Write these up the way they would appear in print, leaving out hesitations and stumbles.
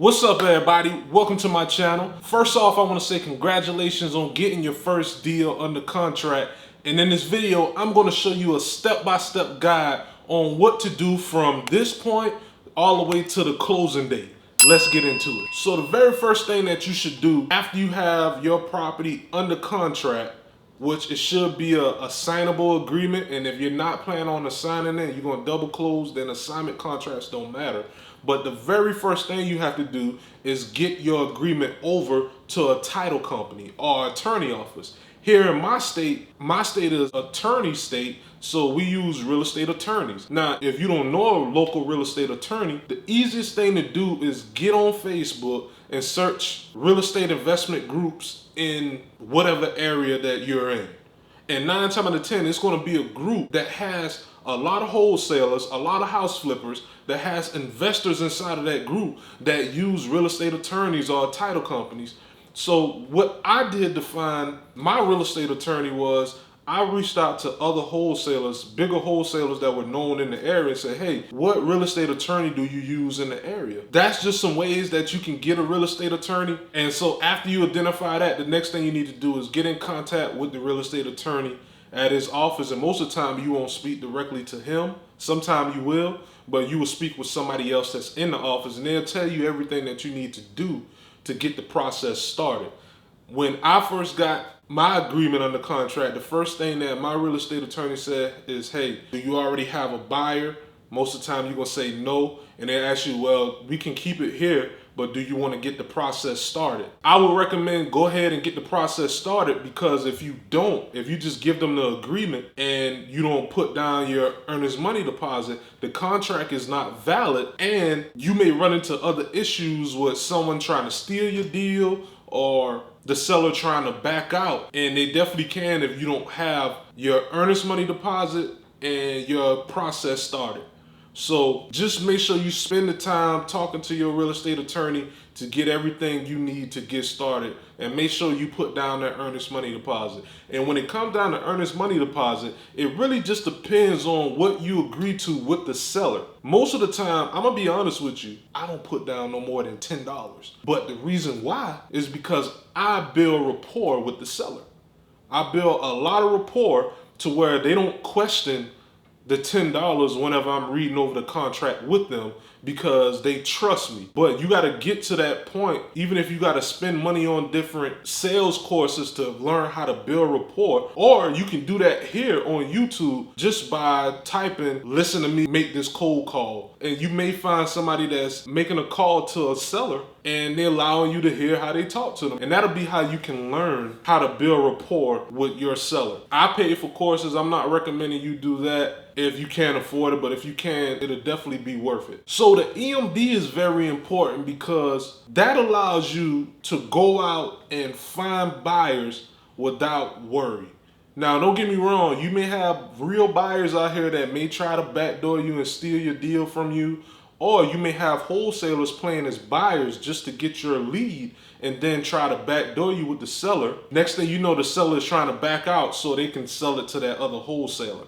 What's up, everybody? Welcome to my channel. First off, I want to say congratulations on getting your first deal under contract. And in this video, I'm going to show you a step-by-step guide on what to do from this point all the way to the closing date. Let's get into it. So the very first thing that you should do after you have your property under contract, which it should be a signable agreement, and if you're not planning on signing it, you're going to double close, then assignment contracts don't matter. But the very first thing you have to do is get your agreement over to a title company or attorney office. Here in my state is attorney state, so we use real estate attorneys. Now, if you don't know a local real estate attorney, the easiest thing to do is get on Facebook and search real estate investment groups in whatever area that you're in. And 9 times out of 10, it's going to be a group that has a lot of wholesalers, a lot of house flippers, that has investors inside of that group that use real estate attorneys or title companies. So what I did to find my real estate attorney was I reached out to other wholesalers, bigger wholesalers that were known in the area, and said, hey, what real estate attorney do you use in the area? That's just some ways that you can get a real estate attorney. And so after you identify that, the next thing you need to do is get in contact with the real estate attorney at his office. And most of the time you won't speak directly to him. Sometimes you will, but you will speak with somebody else that's in the office, and they'll tell you everything that you need to do to get the process started. When I first got my agreement under contract, the first thing that my real estate attorney said is, hey, do you already have a buyer? Most of the time you're going to say no, and they ask you, well, we can keep it here, but do you want to get the process started? I would recommend go ahead and get the process started, because if you just give them the agreement and you don't put down your earnest money deposit, the contract is not valid, and you may run into other issues with someone trying to steal your deal or the seller trying to back out. And they definitely can if you don't have your earnest money deposit and your process started. So just make sure you spend the time talking to your real estate attorney to get everything you need to get started, and make sure you put down that earnest money deposit. And when it comes down to earnest money deposit, it really just depends on what you agree to with the seller. Most of the time, I'm gonna be honest with you, I don't put down no more than $10. But the reason why is because I build rapport with the seller. I build a lot of rapport to where they don't question the $10 whenever I'm reading over the contract with them, because they trust me. But you got to get to that point, even if you got to spend money on different sales courses to learn how to build rapport. Or you can do that here on YouTube just by typing, listen to me make this cold call. And you may find somebody that's making a call to a seller and they're allowing you to hear how they talk to them. And that'll be how you can learn how to build rapport with your seller. I pay for courses. I'm not recommending you do that if you can't afford it, but if you can, it'll definitely be worth it. So the EMD is very important, because that allows you to go out and find buyers without worry. Now, don't get me wrong, you may have real buyers out here that may try to backdoor you and steal your deal from you, or you may have wholesalers playing as buyers just to get your lead and then try to backdoor you with the seller. Next thing you know, the seller is trying to back out so they can sell it to that other wholesaler.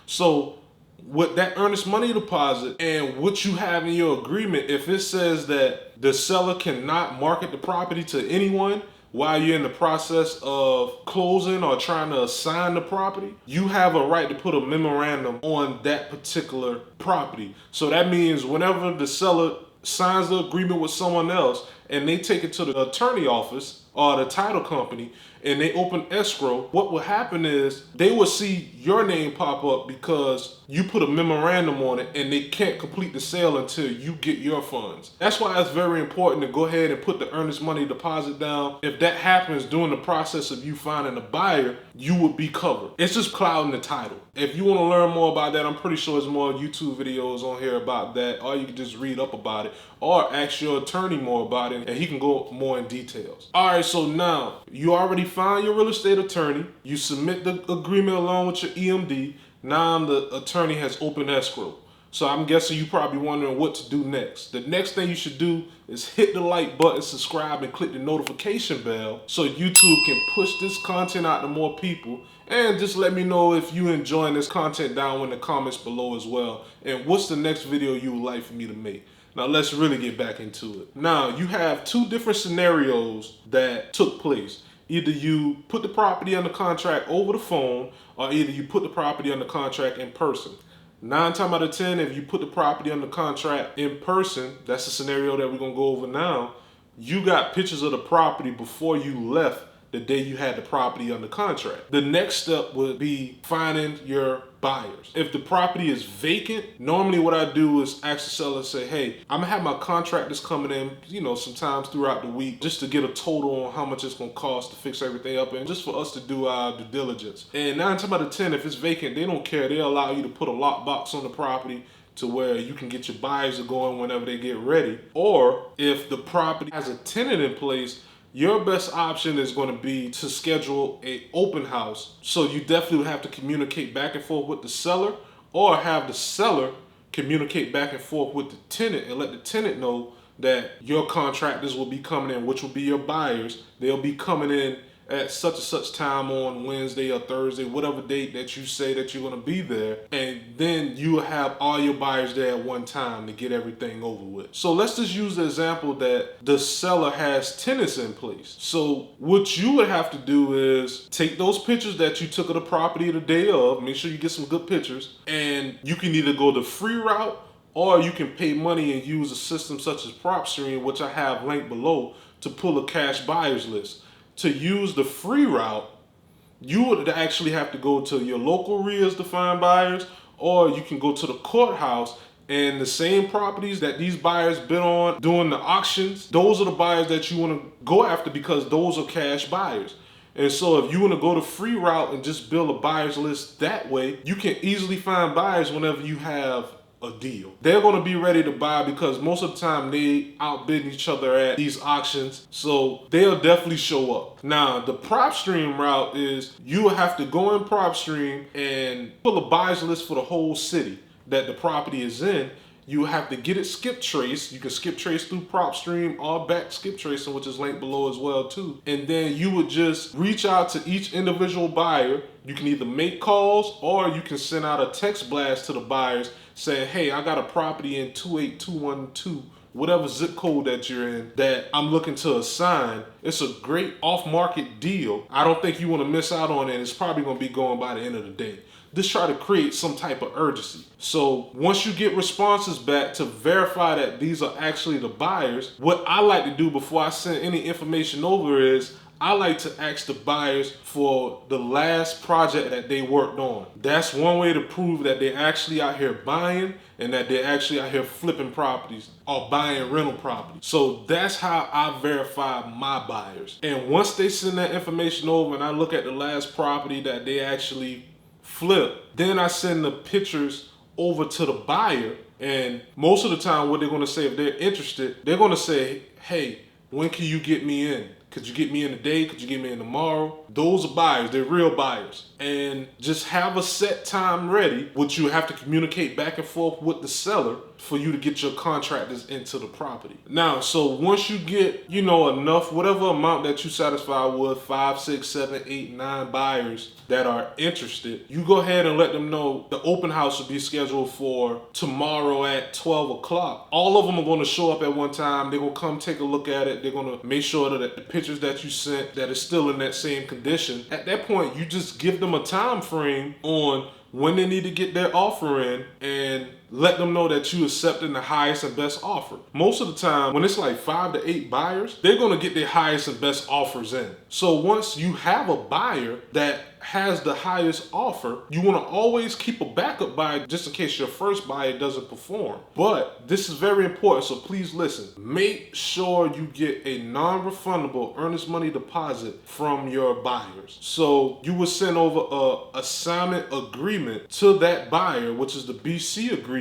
So with that earnest money deposit and what you have in your agreement, if it says that the seller cannot market the property to anyone while you're in the process of closing or trying to assign the property, you have a right to put a memorandum on that particular property. So that means whenever the seller signs the agreement with someone else and they take it to the attorney office or the title company and they open escrow, what will happen is they will see your name pop up because you put a memorandum on it, and they can't complete the sale until you get your funds. That's why it's very important to go ahead and put the earnest money deposit down. If that happens during the process of you finding a buyer, you will be covered. It's just clouding the title. If you want to learn more about that, I'm pretty sure there's more YouTube videos on here about that, or you can just read up about it or ask your attorney more about it and he can go more in details. All right, so now you already find your real estate attorney, you submit the agreement along with your EMD. Now the attorney has opened escrow. So I'm guessing you're probably wondering what to do next. The next thing you should do is hit the like button, subscribe, and click the notification bell so YouTube can push this content out to more people. And just let me know if you enjoying this content down in the comments below as well. And what's the next video you would like for me to make. Now let's really get back into it. Now you have two different scenarios that took place. Either you put the property under contract over the phone, or either you put the property under contract in person. 9 times out of 10, if you put the property under contract in person, that's the scenario that we're gonna go over now. You got pictures of the property before you left the day you had the property under contract. The next step would be finding your buyers. If the property is vacant, normally what I do is ask the seller, say, hey, I'm gonna have my contractors coming in, sometimes throughout the week, just to get a total on how much it's gonna cost to fix everything up and just for us to do our due diligence. And 9 times out of 10, if it's vacant, they don't care. They'll allow you to put a lockbox on the property to where you can get your buyers to go in whenever they get ready. Or if the property has a tenant in place, your best option is going to be to schedule an open house. So you definitely would have to communicate back and forth with the seller, or have the seller communicate back and forth with the tenant and let the tenant know that your contractors will be coming in, which will be your buyers. They'll be coming in at such and such time on Wednesday or Thursday, whatever date that you say that you're going to be there. And then you will have all your buyers there at one time to get everything over with. So let's just use the example that the seller has tenants in place. So what you would have to do is take those pictures that you took of the property the day of, make sure you get some good pictures, and you can either go the free route, or you can pay money and use a system such as PropStream, which I have linked below, to pull a cash buyers list. To use the free route, you would actually have to go to your local REIAs to find buyers, or you can go to the courthouse, and the same properties that these buyers bid on during the auctions, those are the buyers that you want to go after, because those are cash buyers. And so if you want to go the free route and just build a buyers list that way, you can easily find buyers whenever you have a deal. They're going to be ready to buy because most of the time they outbid each other at these auctions, so they'll definitely show up. Now the PropStream route is you will have to go in PropStream and pull a buyers list for the whole city that the property is in. You have to get it skip traced. You can skip trace through PropStream or back skip tracing, which is linked below as well too. And then you would just reach out to each individual buyer. You can either make calls, or you can send out a text blast to the buyers saying, hey, I got a property in 28212, whatever zip code that you're in, that I'm looking to assign. It's a great off-market deal. I don't think you want to miss out on it. It's probably going to be going by the end of the day. Just try to create some type of urgency. So once you get responses back to verify that these are actually the buyers, what I like to do before I send any information over is I like to ask the buyers for the last project that they worked on. That's one way to prove that they're actually out here buying and that they're actually out here flipping properties or buying rental properties. So that's how I verify my buyers. And once they send that information over and I look at the last property that they actually flip, then I send the pictures over to the buyer. And most of the time what they're going to say, if they're interested, they're going to say, hey, when can you get me in? Could you get me in today? Could you get me in tomorrow? Those are buyers. They're real buyers. And just have a set time ready, which you have to communicate back and forth with the seller for you to get your contractors into the property. Now, so once you get, enough, whatever amount that you satisfy with, 5, 6, 7, 8, 9 buyers that are interested, you go ahead and let them know the open house will be scheduled for tomorrow at 12 o'clock. All of them are going to show up at one time. They're going to come take a look at it. They're going to make sure that the pictures that you sent that is still in that same condition. At that point, you just give them a time frame on when they need to get their offer in and let them know that you accepting the highest and best offer. Most of the time, when it's like 5 to 8 buyers, they're going to get their highest and best offers in. So once you have a buyer that has the highest offer, you want to always keep a backup buyer just in case your first buyer doesn't perform. But this is very important, so please listen. Make sure you get a non-refundable earnest money deposit from your buyers. So you will send over a assignment agreement to that buyer, which is the BC agreement,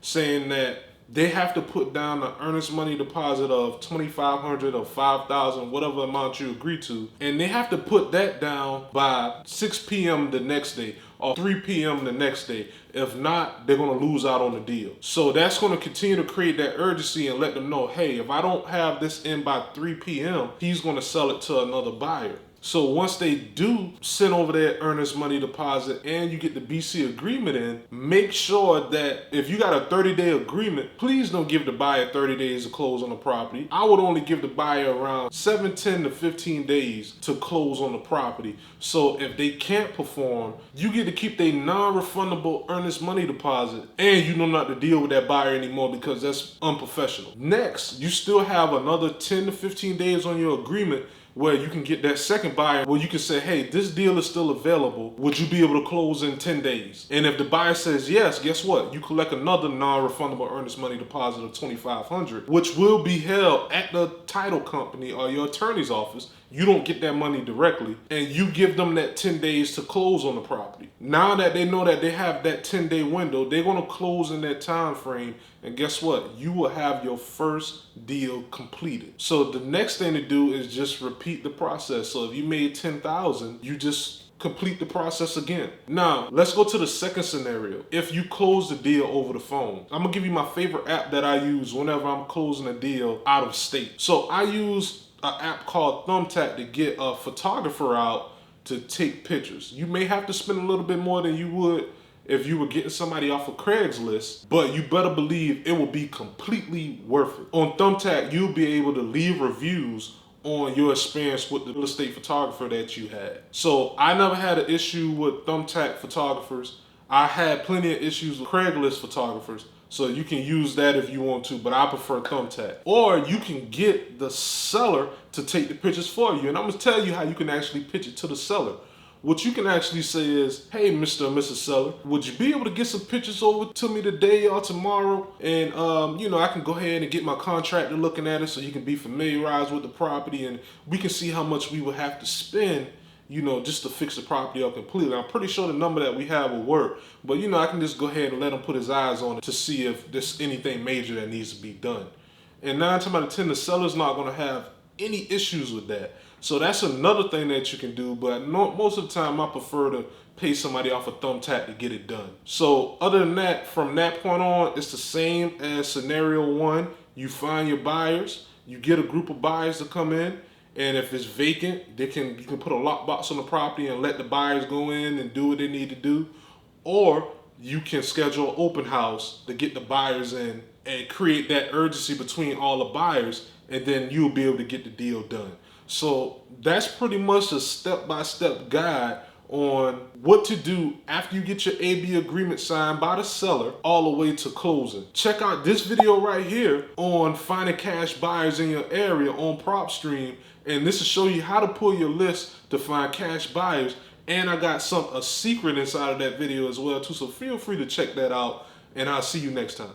saying that they have to put down an earnest money deposit of $2,500 or $5,000, whatever amount you agree to. And they have to put that down by 6 p.m. the next day or 3 p.m. the next day. If not, they're going to lose out on the deal. So that's going to continue to create that urgency and let them know, hey, if I don't have this in by 3 p.m., he's going to sell it to another buyer. So once they do send over their earnest money deposit and you get the BC agreement in, make sure that if you got a 30-day agreement, please don't give the buyer 30 days to close on the property. I would only give the buyer around 7, 10 to 15 days to close on the property. So if they can't perform, you get to keep their non-refundable earnest money deposit, and you know not to deal with that buyer anymore because that's unprofessional. Next, you still have another 10 to 15 days on your agreement where you can get that second buyer where you can say, hey, this deal is still available. Would you be able to close in 10 days? And if the buyer says yes, guess what? You collect another non-refundable earnest money deposit of $2,500, which will be held at the title company or your attorney's office. You don't get that money directly, and you give them that 10 days to close on the property. Now that they know that they have that 10-day window, they're gonna close in that time frame, and guess what? You will have your first deal completed. So the next thing to do is just repeat the process. So if you made $10,000, you just complete the process again. Now, let's go to the second scenario. If you close the deal over the phone, I'm gonna give you my favorite app that I use whenever I'm closing a deal out of state. So I use an app called Thumbtack to get a photographer out to take pictures. You may have to spend a little bit more than you would if you were getting somebody off of Craigslist, but you better believe it will be completely worth it. On Thumbtack, you'll be able to leave reviews on your experience with the real estate photographer that you had. So I never had an issue with Thumbtack photographers. I had plenty of issues with Craigslist photographers. So you can use that if you want to, but I prefer Thumbtack. Or you can get the seller to take the pictures for you. And I'm gonna tell you how you can actually pitch it to the seller. What you can actually say is, hey, Mr. and Mrs. Seller, would you be able to get some pictures over to me today or tomorrow? And, I can go ahead and get my contractor looking at it so you can be familiarized with the property and we can see how much we would have to spend, just to fix the property up completely. I'm pretty sure the number that we have will work, but I can just go ahead and let him put his eyes on it to see if there's anything major that needs to be done. And 9 times out of 10, the seller's not gonna have any issues with that. So that's another thing that you can do, but most of the time I prefer to pay somebody off a Thumbtack to get it done. So other than that, from that point on, it's the same as scenario 1. You find your buyers, you get a group of buyers to come in, and if it's vacant, you can put a lockbox on the property and let the buyers go in and do what they need to do. Or you can schedule an open house to get the buyers in and create that urgency between all the buyers, and then you'll be able to get the deal done. So that's pretty much a step-by-step guide on what to do after you get your AB agreement signed by the seller all the way to closing. Check out this video right here on finding cash buyers in your area on PropStream, and this will show you how to pull your list to find cash buyers. And I got a secret inside of that video as well too, so feel free to check that out, and I'll see you next time.